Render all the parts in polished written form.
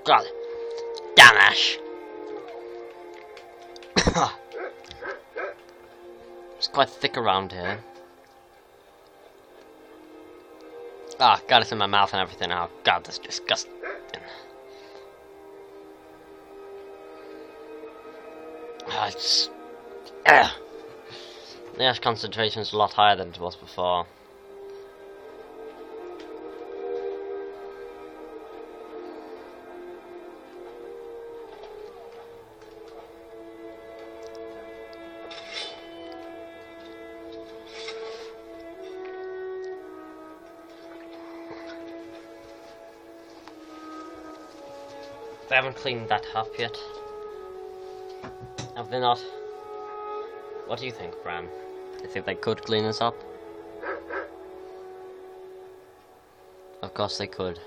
God. Damn Ash. It's quite thick around here. Ah, got it in my mouth and everything now. God, that's disgusting. Ah, it's... The ash concentration is a lot higher than it was before. They haven't cleaned that up yet. Have they not? What do you think, Bram? Do you think they could clean this up? Of course they could.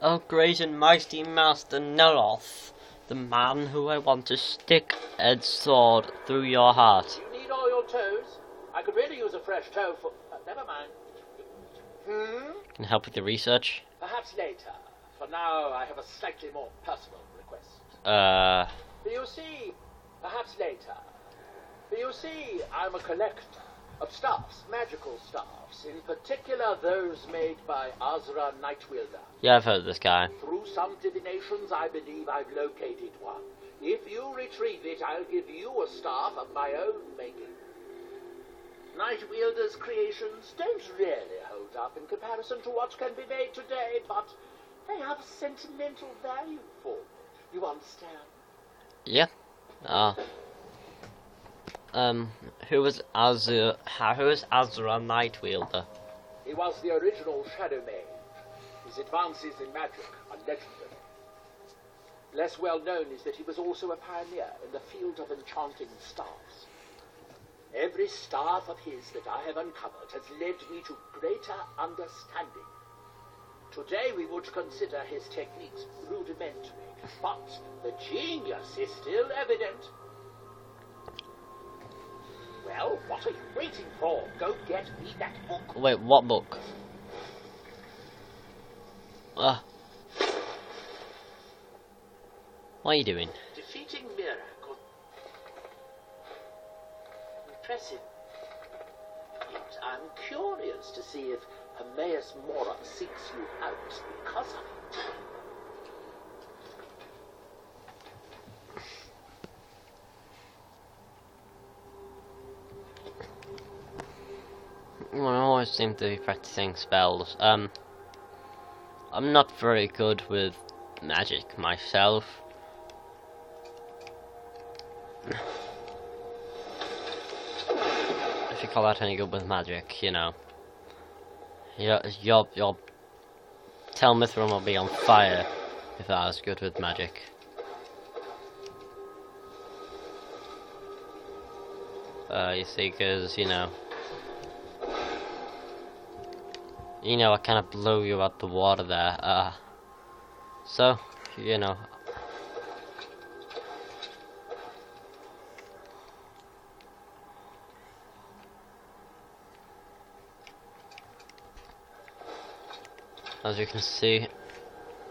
Oh, great and mighty Master Neroth, the man who I want to stick Ed's sword through your heart. You need all your toes? I could really use a fresh toe for... never mind. Can I help with the research? Perhaps later. For now, I have a slightly more personal request. You see, perhaps later. You see, I'm a collector of staffs, magical staffs, in particular those made by Azra nighweilder. Yeah, I've heard of this guy. Through some divinations, I believe I've located one. If you retrieve it, I'll give you a staff of my own making. Nighweilder's creations don't really hold up in comparison to what can be made today, but they have a sentimental value for me. You understand? Yeah. Who was Azra Nighweilder? He was the original Shadow Mage. His advances in magic are legendary. Less well known is that he was also a pioneer in the field of enchanting staffs. Every staff of his that I have uncovered has led me to greater understanding. Today we would consider his techniques rudimentary, but the genius is still evident. Well, what are you waiting for? Go get me that book. Wait, what book? What are you doing? Defeating Miracle. Impressive. Yet I'm curious to see if Hermaeus Mora seeks you out because of it. Well, I always seem to be practicing spells. I'm not very good with magic myself. If you call that any good with magic, you know. Your Tel Mithrin will be on fire if that was good with magic. You see, because, you know, I kind of blew you out the water there. So, you know. As you can see,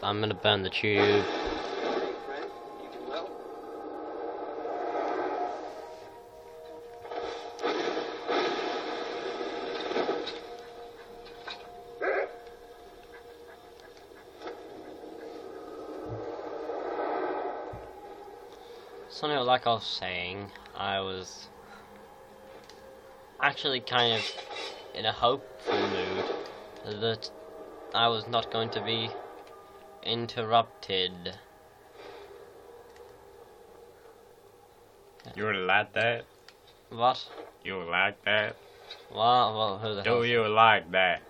I'm gonna burn the tube. So anyway, like I was saying, I was actually kind of in a hopeful mood that I was not going to be interrupted. You like that? What? You like that? Well, who the hell? Do you like that?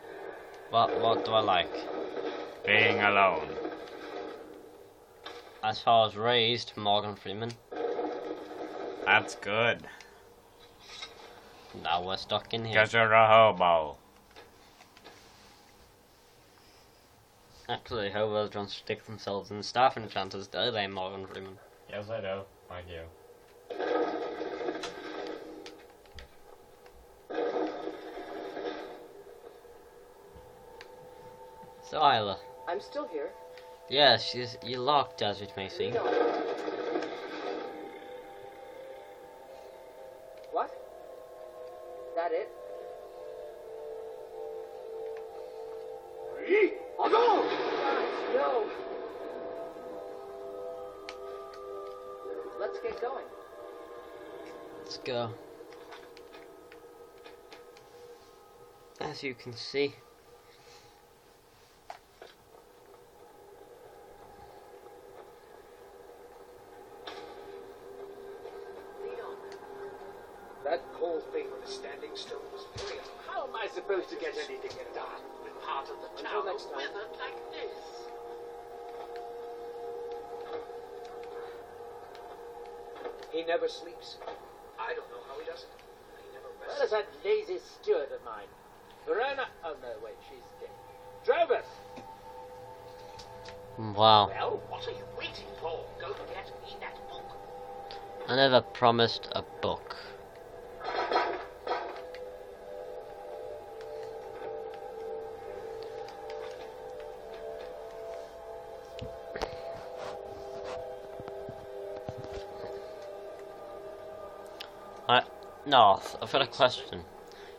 What do I like? Being alone. As far as raised, Morgan Freeman. That's good. Now we're stuck in here. Cause you're a hobo. Actually, hobos don't stick themselves in staff enchanters, do they, Morgan Freeman? Yes, I do. Thank you. So, Isla. I'm still here. Yes, you locked, as it may seem. What? That it? Otto! No. Let's get going. Let's go. As you can see, That whole thing with the standing stone was brilliant. How am I supposed to get anything done with part of the town weathered like this? He never sleeps. I don't know how he does it. He never rests. Where's that lazy steward of mine? Verona? Oh no, wait, she's dead. Droveth! wow. Well, what are you waiting for? Go get me that book. I never promised a book. North, I've got a question.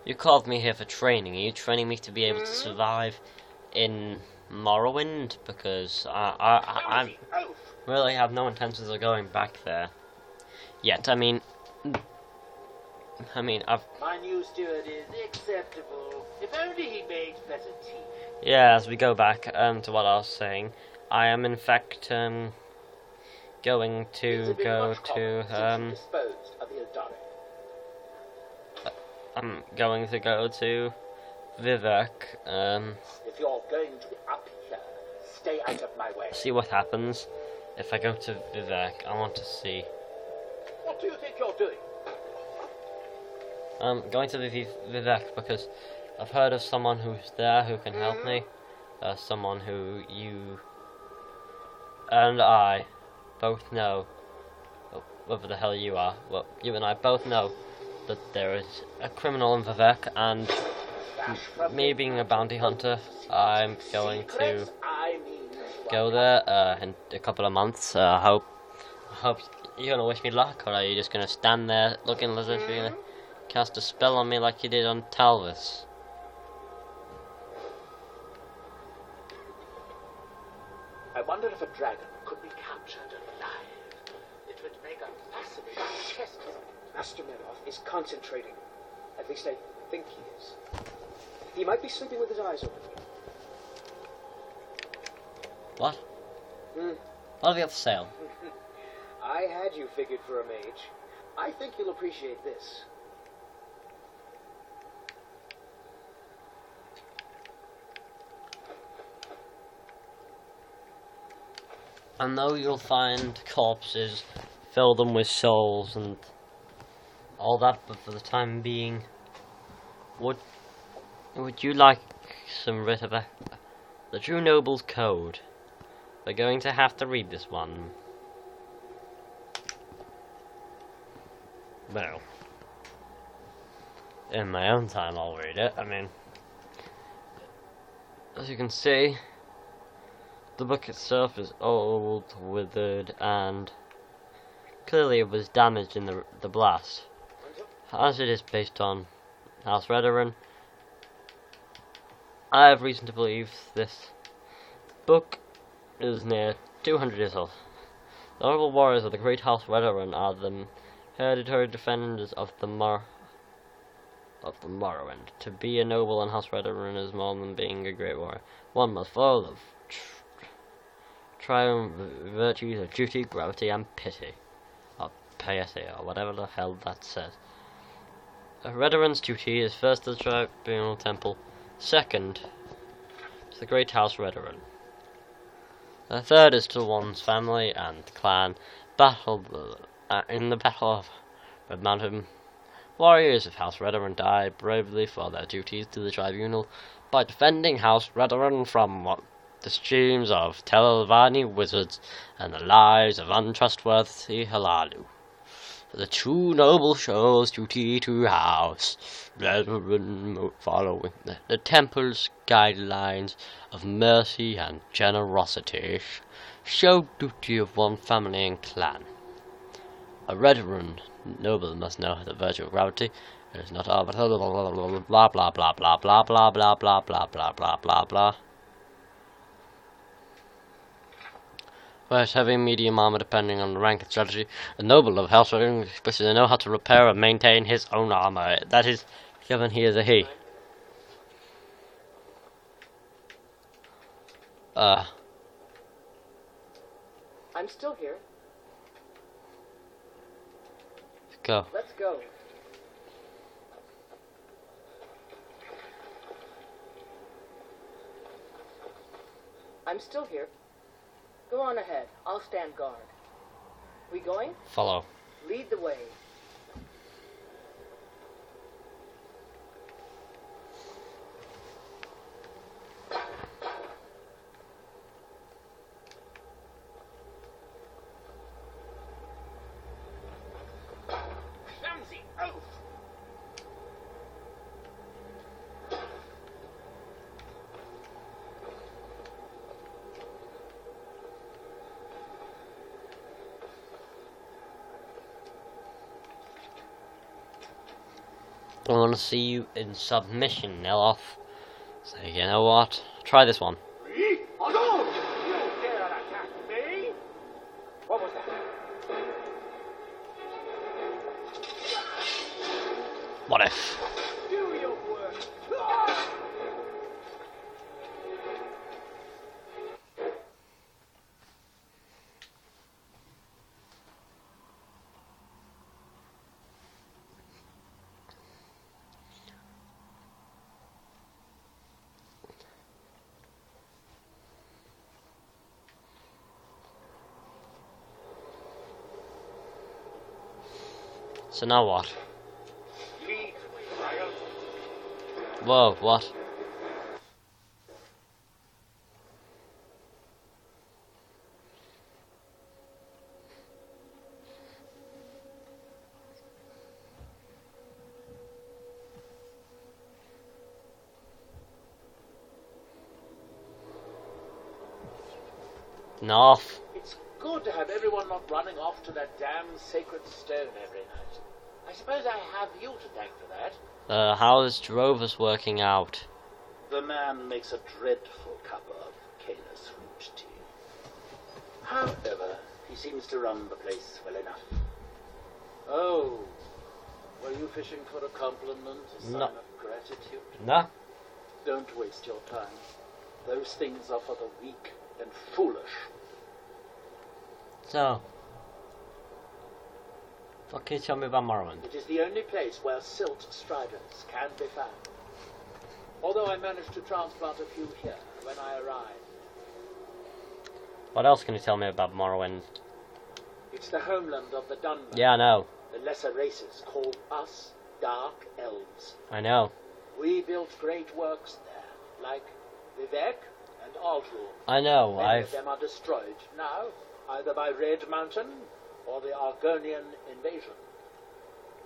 You called me here for training. Are you training me to be able to survive in Morrowind? Because I really have no intentions of going back there yet. I mean, I've... My new steward is acceptable. If only he made better tea. Yeah, as we go back to what I was saying, I am in fact going to go to disposed of Ildare. I'm going to go to Vivek, If you're going to be up here, stay out of my way. see what happens. If I go to Vivek, I want to see. What do you think you're doing? I'm going to Vivek because I've heard of someone who's there who can help me. Someone who you and I both know, whoever the hell you are, well, you and I both know that there is a criminal in Vivek, and me being a bounty hunter, I'm going to go there in a couple of months. I hope you're gonna wish me luck, or are you just gonna stand there looking as if you're gonna cast a spell on me like you did on Talvis? I wonder if a dragon could be captured alive. It would make a fascinating test. Master Medoff is concentrating. At least I think he is. He might be sleeping with his eyes open. What? What have you got for sale? I had you figured for a mage. I think you'll appreciate this. I know you'll find corpses, fill them with souls and all that, but for the time being, would you like some writ of the True Noble's Code? We're going to have to read this one. Well, in my own time I'll read it. I mean, as you can see, the book itself is old, withered, and clearly it was damaged in the blast. As it is based on House Redoran, I have reason to believe this book is near 200 years old. The honorable warriors of the great House Redoran are the hereditary defenders of the of the Morrowind. To be a noble in House Veteran is more than being a great warrior. One must full of triumph, virtues of duty, gravity, and pity. Or piety, or whatever the hell that says. A veteran's duty is first to the tribunal temple, second to the great house veteran. The third is to one's family and clan. In the Battle of Red Mountain, warriors of House Veteran died bravely for their duties to the tribunal by defending House Veteran from the schemes of Telvanni wizards and the lies of untrustworthy Halalu. The true noble shows duty to House Veteran, following the temple's guidelines of mercy and generosity. Show duty of one family and clan. A veteran noble must know the virtue of gravity. It is not all blah blah blah blah blah blah blah blah blah blah blah blah blah blah blah. Whereas heavy, medium armor, depending on the rank and strategy, a noble of House Veteran especially to know how to repair and maintain his own armor. That is given he is a he. I'm still here. Go. Let's go. I'm still here. Go on ahead. I'll stand guard. We going? Follow. Lead the way. Clumsy oaf! I want to see you in submission, Neloth. So you know what? Try this one. Me? Although you dare attack me? What was that? What if? Do your work. So now what? Lead, child. Whoa, what? North. It's good to have everyone not running off to that damn sacred stone every night. I suppose I have you to thank for that. How is Drovus working out? The man makes a dreadful cup of Canis fruit tea. However, he seems to run the place well enough. Oh, were you fishing for a compliment, a sign No. of gratitude? No. Don't waste your time. Those things are for the weak and foolish. So, what can you tell me about Morrowind? It is the only place where silt striders can be found. Although I managed to transplant a few here when I arrived. What else can you tell me about Morrowind? It's the homeland of the Dunmer. Yeah, I know. The lesser races call us Dark Elves. I know. We built great works there, like Vivek and Aldrul. I know. Many of them are destroyed now, either by Red Mountain or the Argonian invasion.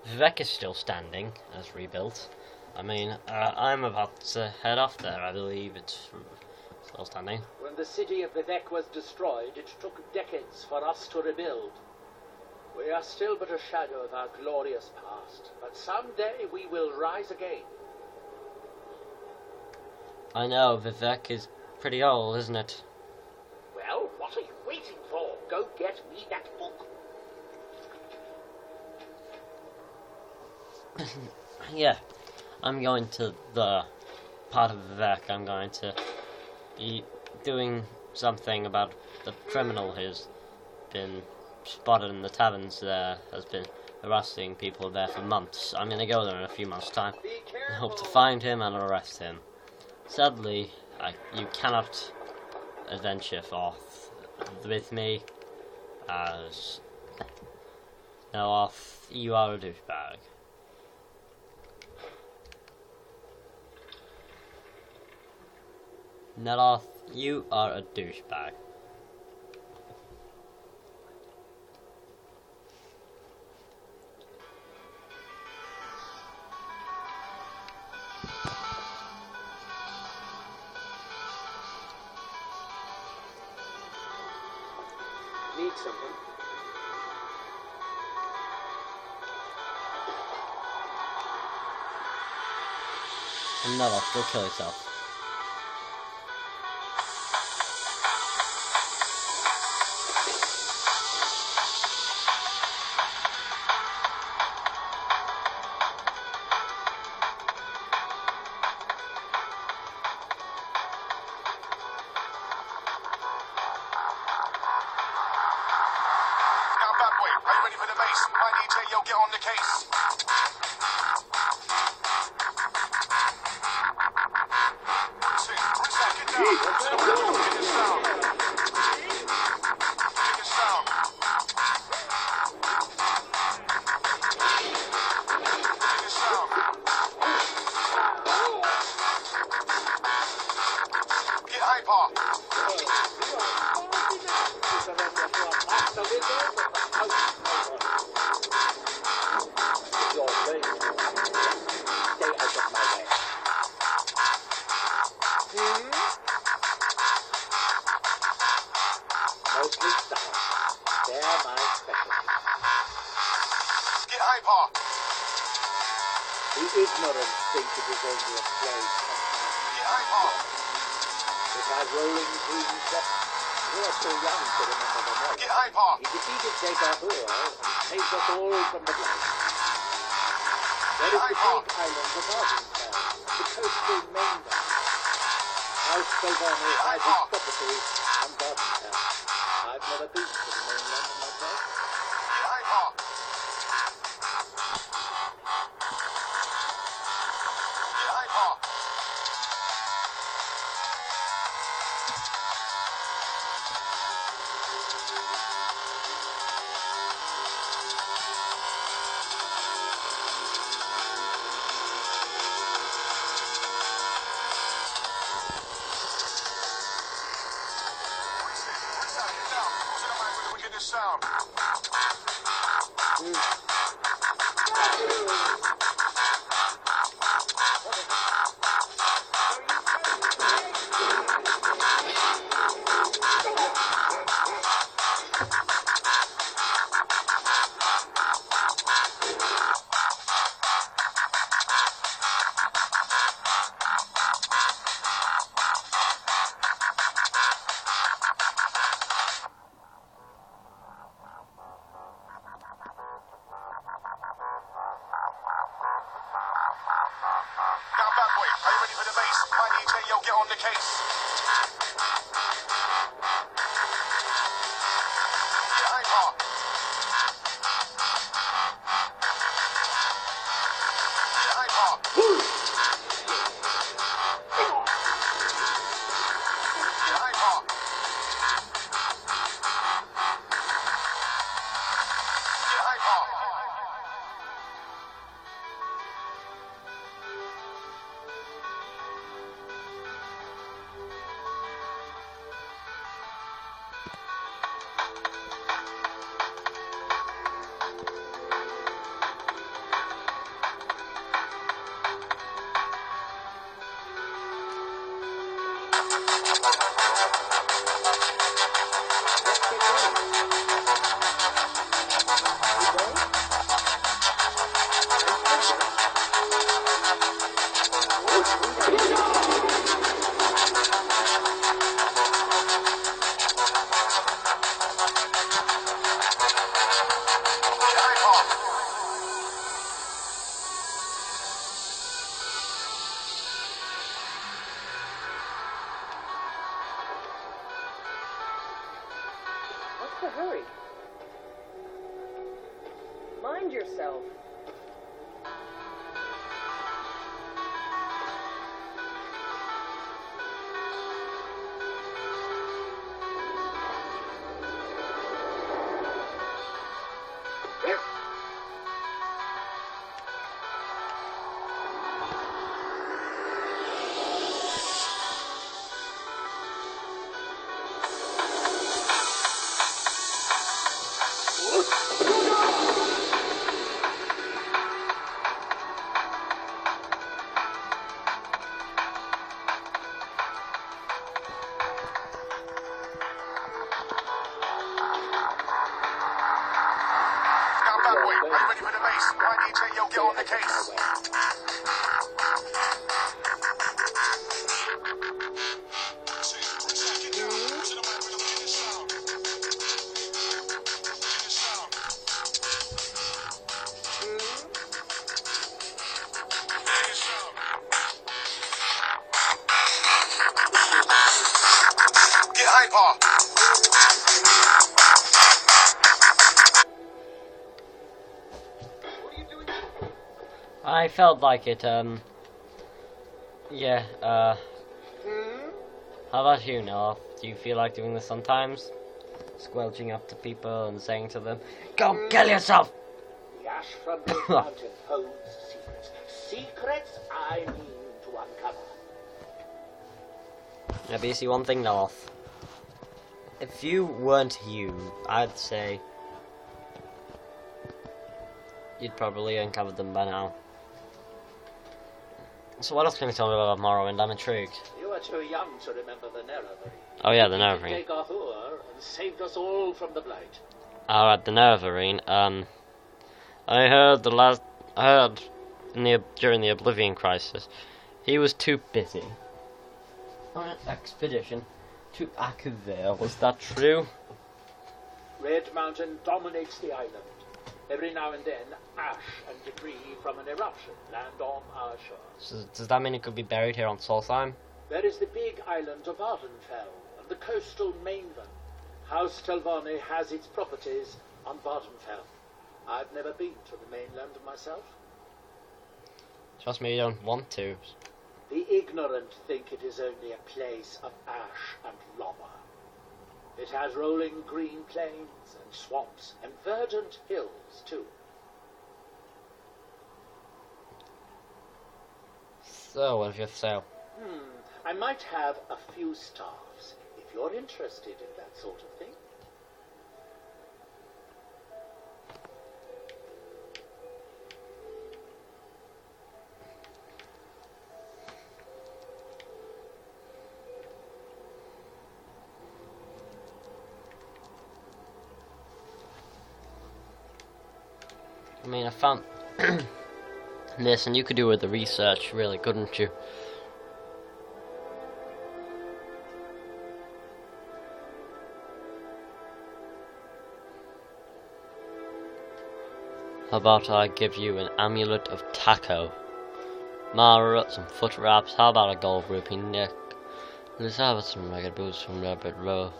Vivek is still standing, as rebuilt. I mean, I'm about to head off there. I believe it's still standing. When the city of Vivek was destroyed, it took decades for us to rebuild. We are still but a shadow of our glorious past, but someday we will rise again. I know, Vivek is pretty old, isn't it? Well, what are you waiting for? Go get me that book. Yeah. I'm going to the part of Vivek. I'm going to be doing something about the criminal who's been spotted in the taverns there, has been harassing people there for months. I'm going to go there in a few months' time and hope to find him and arrest him. Sadly, you cannot adventure forth with me, as Neloth, you are a douchebag. Neloth, you are a douchebag. Need something? And Neloth, go kill yourself. Get on the case. Get hyper. Mostly stars. They're my specialty. Get hyper. The ignorant think it is only a play. Get hyper. It had rolling green steps. You are too young to remember them all. Get hyper. He defeated Degahur and saved us all from the blight. There is the big island of Argentown, the coastal mainland. House Galvano has its property on Argentown. I've never been to the mainland myself. Get hyper. Get hyper. Sound. Get on the case. Get hyper. Get hyper. Get hyper. Get hyper. hurry. Mind yourself. Now, bad boy, are you ready for the base? Right, DJ, yo, get on the case. Get hyper. I felt like it, yeah, how about you, Noah? Do you feel like doing this sometimes? Squelching up to people and saying to them, "Go kill yourself!" The ash from the mountain holds secrets. Secrets I mean to uncover. Yeah, but you see one thing, North. If you weren't you, I'd say you'd probably uncovered them by now. So what else can you tell me about Morrowind? I'm intrigued. You are too young to remember the Nerevarine. Oh yeah, the They Nerevarine. got Hur and saved us all from the blight. Alright, the Nerevarine. I heard during the Oblivion Crisis, he was too busy on an expedition to Akavir. Was that true? Red Mountain dominates the island. Every now and then, ash and debris from an eruption land on our shore. So, does that mean it could be buried here on Solstheim? There is the big island of Ardenfell and the coastal mainland. House Telvanni has its properties on Vardenfell. I've never been to the mainland myself. Trust me, you don't want to. The ignorant think it is only a place of ash and lava. It has rolling green plains and swamps and verdant hills too. So, what if you say? I might have a few staffs if you're interested in that sort of thing. I mean, I found this, and you could do with the research, really, couldn't you? How about I give you an amulet of taco? Mara, some foot wraps, how about a gold rupee nick? Let's have some ragged boots from Rabbit Row.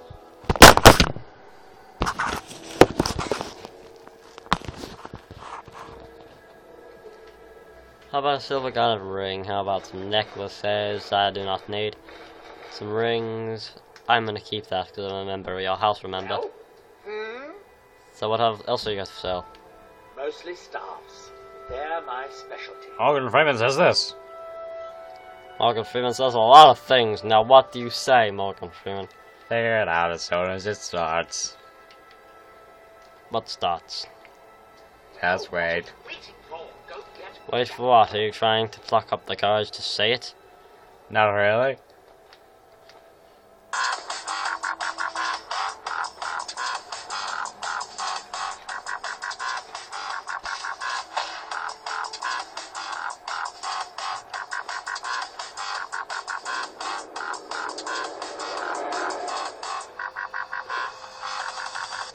How about a silver garnet ring? How about some necklaces I do not need? Some rings. I'm gonna keep that because I'm a member of your house, remember? So what else are you guys for sale? Mostly staffs. They're my specialty. Morgan Freeman says this. Morgan Freeman says a lot of things. Now what do you say, Morgan Freeman? Figure it out as soon as it starts. What starts? Just wait. Waiting for, go get Wait for what? Are you trying to pluck up the courage to say it? Not really.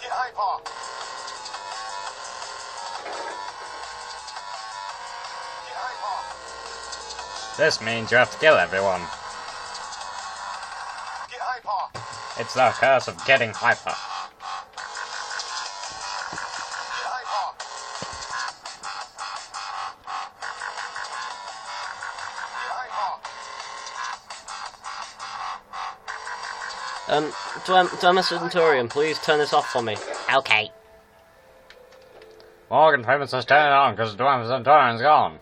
Get hyper. Get hyper. This means you have to kill everyone. Get hyper. It's the curse of getting hyper. Thomas Centurion, please turn this off for me. Okay. Morgan Freeman says turn it on because the Dwarf Centurion's gone.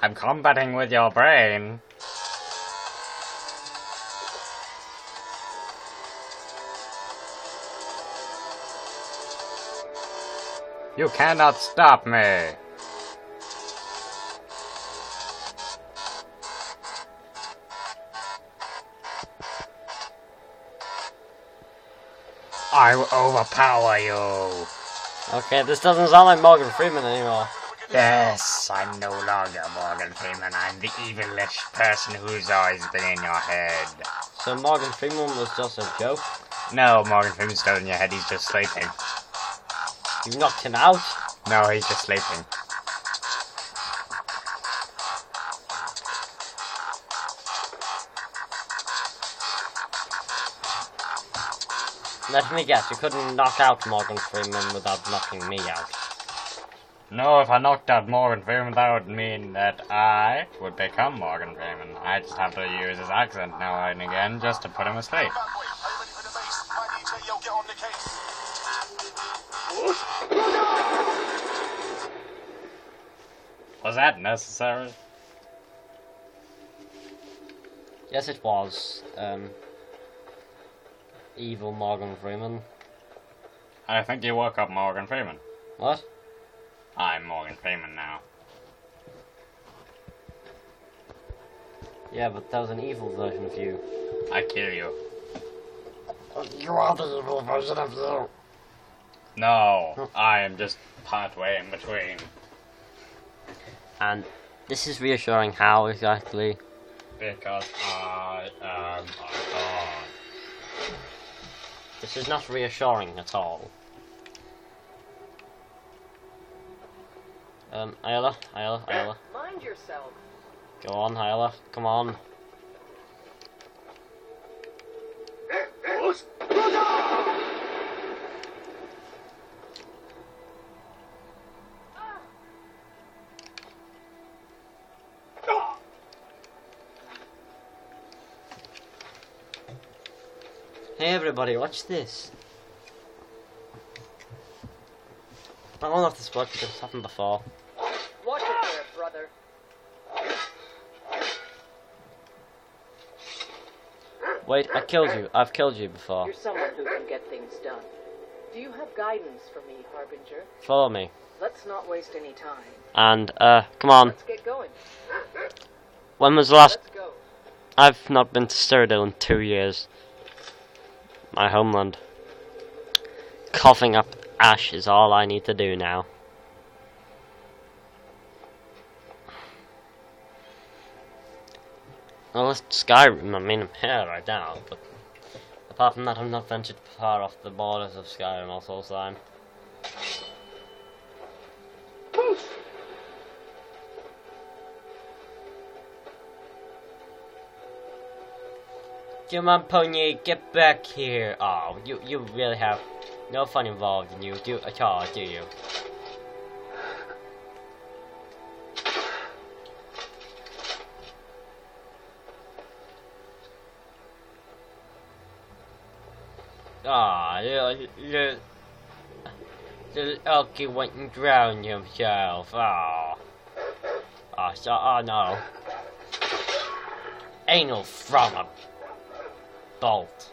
I'm combating with your brain. You cannot stop me. I will overpower you. Okay, this doesn't sound like Morgan Freeman anymore. Yes, I'm no longer Morgan Freeman. I'm the evilish person who's always been in your head. So Morgan Freeman was just a joke? No, Morgan Freeman's still in your head. He's just sleeping. You knocked him out? No, he's just sleeping. Let me guess, you couldn't knock out Morgan Freeman without knocking me out. No, if I knocked out Morgan Freeman, that would mean that I would become Morgan Freeman. I just have to use his accent now and again just to put him asleep. Was that necessary? Yes, it was. Evil Morgan Freeman. I think you woke up Morgan Freeman. What? I'm Morgan Freeman now. Yeah, but that was an evil version of you. I kill you. You are the evil version of you. No, I am just part way in between. And this is reassuring how exactly? Because I am a god. This is not reassuring at all. Ayla. Mind yourself. Go on, Ayla, come on. Hey everybody, watch this. I don't know if this works because it's happened before. Watch it there, brother. Wait, I killed you. I've killed you before. You're someone who can get things done. Do you have guidance for me, Harbinger? Follow me. Let's not waste any time. And, come on. Let's get going. When was the last... Let's go. I've not been to Cyrodiil in 2 years. My homeland. Coughing up ash is all I need to do now. Well, it's Skyrim. I mean, I'm here right now, but apart from that, I'm not ventured far off the borders of Skyrim also, time. Come on, Pony, get back here. Oh, you really have no fun involved in you, at all, do you? Ah, the Elky went and drowned himself. Oh, oh no. Anal from a bolt.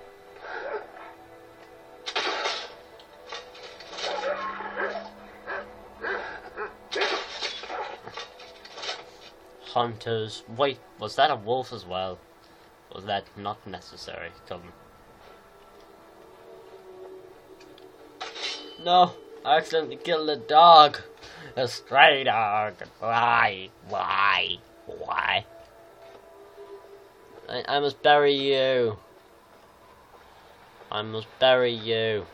Hunters. Wait, was that a wolf as well? Was that not necessary? Come. No, I accidentally killed a dog. A stray dog. Why? I must bury you. I must bury you.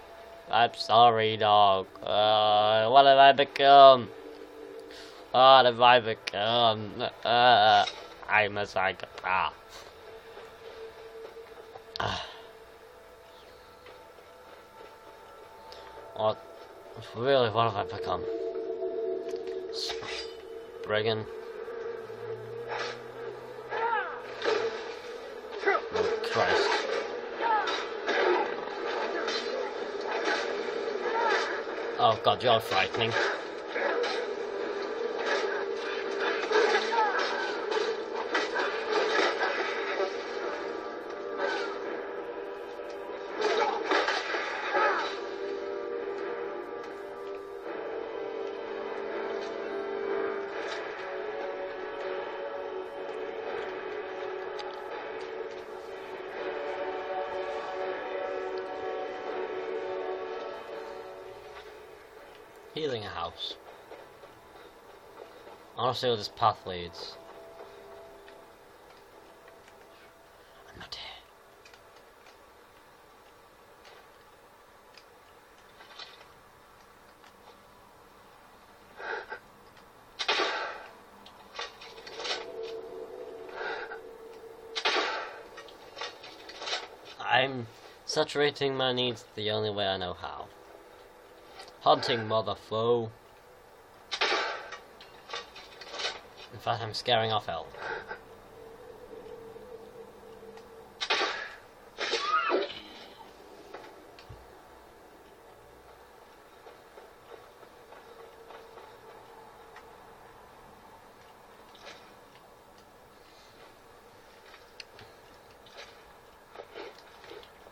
I'm sorry, dog. What have I become? What have I become? I'm a psychopath. What have I become? Brigand? Oh god, you're frightening. Healing a house. I want to see where this path leads. I'm not here. I'm saturating my needs the only way I know how. Hunting, mother foe. In fact, I'm scaring off elk.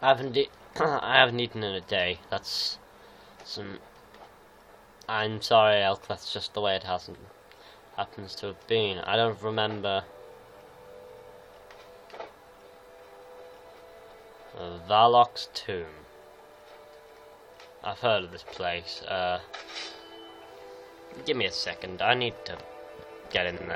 I haven't eaten in a day. That's some. I'm sorry, elk. That's just the way it happens to have been. I don't remember. Varlock's Tomb. I've heard of this place. Give me a second. I need to get in there.